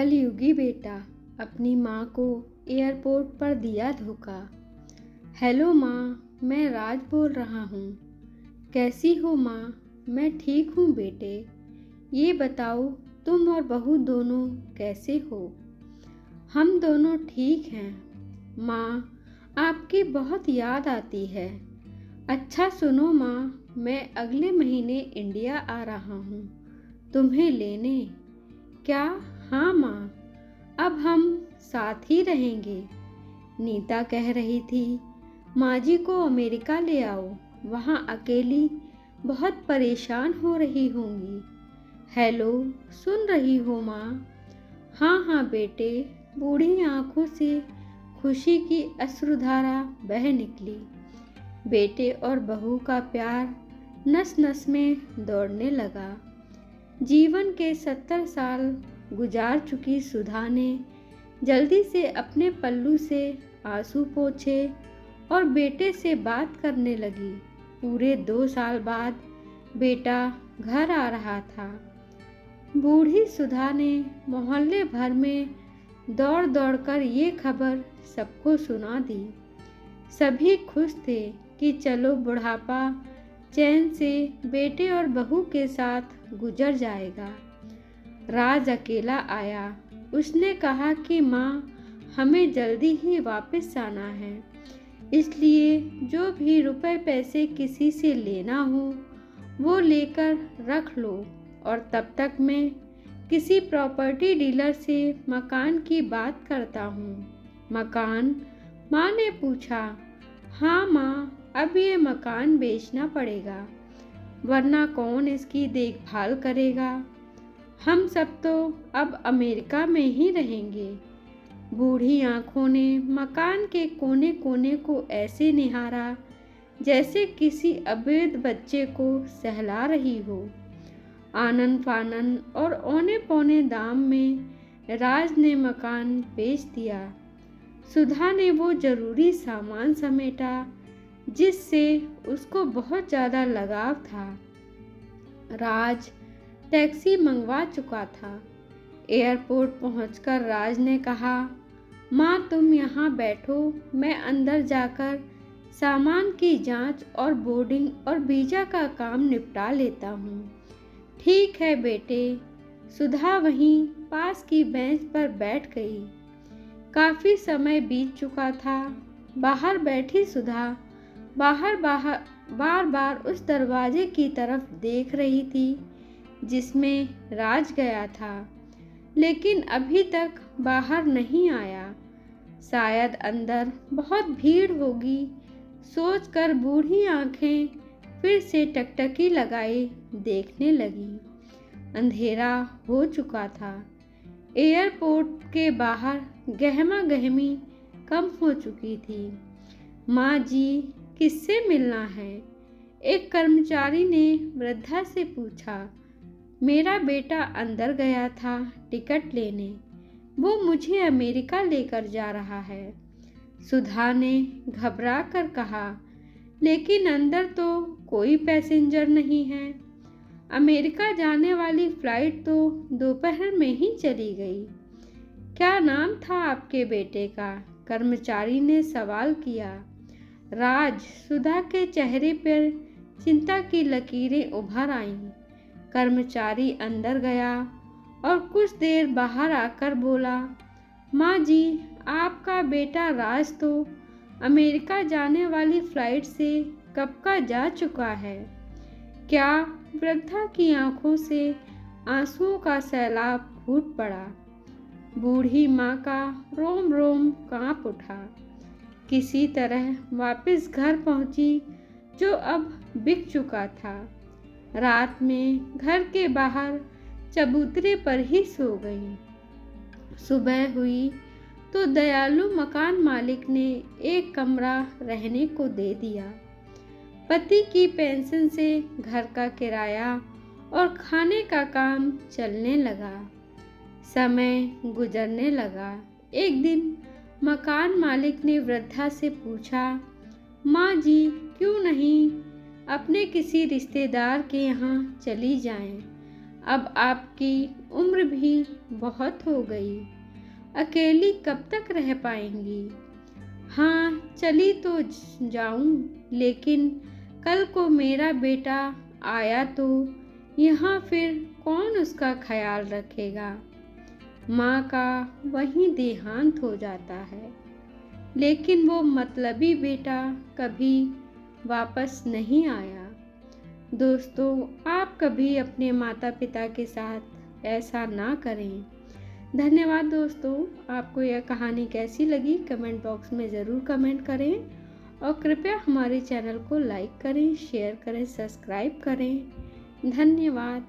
कलयुगी बेटा अपनी माँ को एयरपोर्ट पर दिया धोखा। हेलो माँ, मैं राज बोल रहा हूँ। कैसी हो माँ? मैं ठीक हूँ बेटे। ये बताओ तुम और बहू दोनों कैसे हो? हम दोनों ठीक हैं माँ, आपकी बहुत याद आती है। अच्छा सुनो माँ, मैं अगले महीने इंडिया आ रहा हूँ तुम्हें लेने। क्या? हाँ माँ, अब हम साथ ही रहेंगे। नीता कह रही थी माँ जी को अमेरिका ले आओ, वहाँ अकेली बहुत परेशान हो रही होंगी। हेलो, सुन रही हो माँ? हाँ हाँ बेटे। बूढ़ी आंखों से खुशी की अश्रुधारा बह निकली। बेटे और बहू का प्यार नस नस में दौड़ने लगा। जीवन के 70 साल गुजार चुकी सुधा ने जल्दी से अपने पल्लू से आंसू पोंछे और बेटे से बात करने लगी। पूरे 2 साल बाद बेटा घर आ रहा था। बूढ़ी सुधा ने मोहल्ले भर में दौड़ दौड़ कर ये खबर सबको सुना दी। सभी खुश थे कि चलो बुढ़ापा चैन से बेटे और बहू के साथ गुजर जाएगा। राज अकेला आया। उसने कहा कि माँ, हमें जल्दी ही वापस आना है, इसलिए जो भी रुपए पैसे किसी से लेना हो वो लेकर रख लो, और तब तक मैं किसी प्रॉपर्टी डीलर से मकान की बात करता हूँ। मकान? माँ ने पूछा। हाँ माँ, अब ये मकान बेचना पड़ेगा, वरना कौन इसकी देखभाल करेगा। हम सब तो अब अमेरिका में ही रहेंगे। बूढ़ी आंखों ने मकान के कोने कोने को ऐसे निहारा जैसे किसी अबेद बच्चे को सहला रही हो। आनन फानन और औने पौने दाम में राज ने मकान बेच दिया। सुधा ने वो जरूरी सामान समेटा जिससे उसको बहुत ज़्यादा लगाव था। राज टैक्सी मंगवा चुका था। एयरपोर्ट पहुंचकर राज ने कहा, माँ तुम यहाँ बैठो, मैं अंदर जाकर सामान की जांच और बोर्डिंग और वीज़ा का काम निपटा लेता हूँ। ठीक है बेटे। सुधा वहीं पास की बेंच पर बैठ गई। काफ़ी समय बीत चुका था। बाहर बैठी सुधा बार बार उस दरवाजे की तरफ देख रही थी जिसमें राज गया था, लेकिन अभी तक बाहर नहीं आया। शायद अंदर बहुत भीड़ होगी, सोचकर बूढ़ी आंखें फिर से टकटकी लगाए देखने लगी। अंधेरा हो चुका था। एयरपोर्ट के बाहर गहमा गहमी कम हो चुकी थी। माँ जी, किससे मिलना है? एक कर्मचारी ने वृद्धा से पूछा। मेरा बेटा अंदर गया था टिकट लेने, वो मुझे अमेरिका लेकर जा रहा है, सुधा ने घबरा कर कहा। लेकिन अंदर तो कोई पैसेंजर नहीं है। अमेरिका जाने वाली फ्लाइट तो दोपहर में ही चली गई। क्या नाम था आपके बेटे का? कर्मचारी ने सवाल किया। राज। सुधा के चेहरे पर चिंता की लकीरें उभर आईं। कर्मचारी अंदर गया और कुछ देर बाहर आकर बोला, माँ जी, आपका बेटा राज तो अमेरिका जाने वाली फ्लाइट से कब का जा चुका है। क्या? वृद्धा की आंखों से आंसुओं का सैलाब फूट पड़ा। बूढ़ी माँ का रोम रोम कांप उठा। किसी तरह वापस घर पहुंची जो अब बिक चुका था। रात में घर के बाहर चबूतरे पर ही सो गई। सुबह हुई तो दयालु मकान मालिक ने एक कमरा रहने को दे दिया। पति की पेंशन से घर का किराया और खाने का काम चलने लगा। समय गुजरने लगा। एक दिन मकान मालिक ने वृद्धा से पूछा, माँ जी, क्यों नहीं अपने किसी रिश्तेदार के यहाँ चली जाएं? अब आपकी उम्र भी बहुत हो गई, अकेली कब तक रह पाएंगी। हाँ, चली तो जाऊं, लेकिन कल को मेरा बेटा आया तो यहाँ फिर कौन उसका ख्याल रखेगा। माँ का वहीं देहांत हो जाता है, लेकिन वो मतलबी बेटा कभी वापस नहीं आया। दोस्तों, आप कभी अपने माता पिता के साथ ऐसा ना करें। धन्यवाद दोस्तों। आपको यह कहानी कैसी लगी कमेंट बॉक्स में ज़रूर कमेंट करें और कृपया हमारे चैनल को लाइक करें, शेयर करें, सब्सक्राइब करें। धन्यवाद।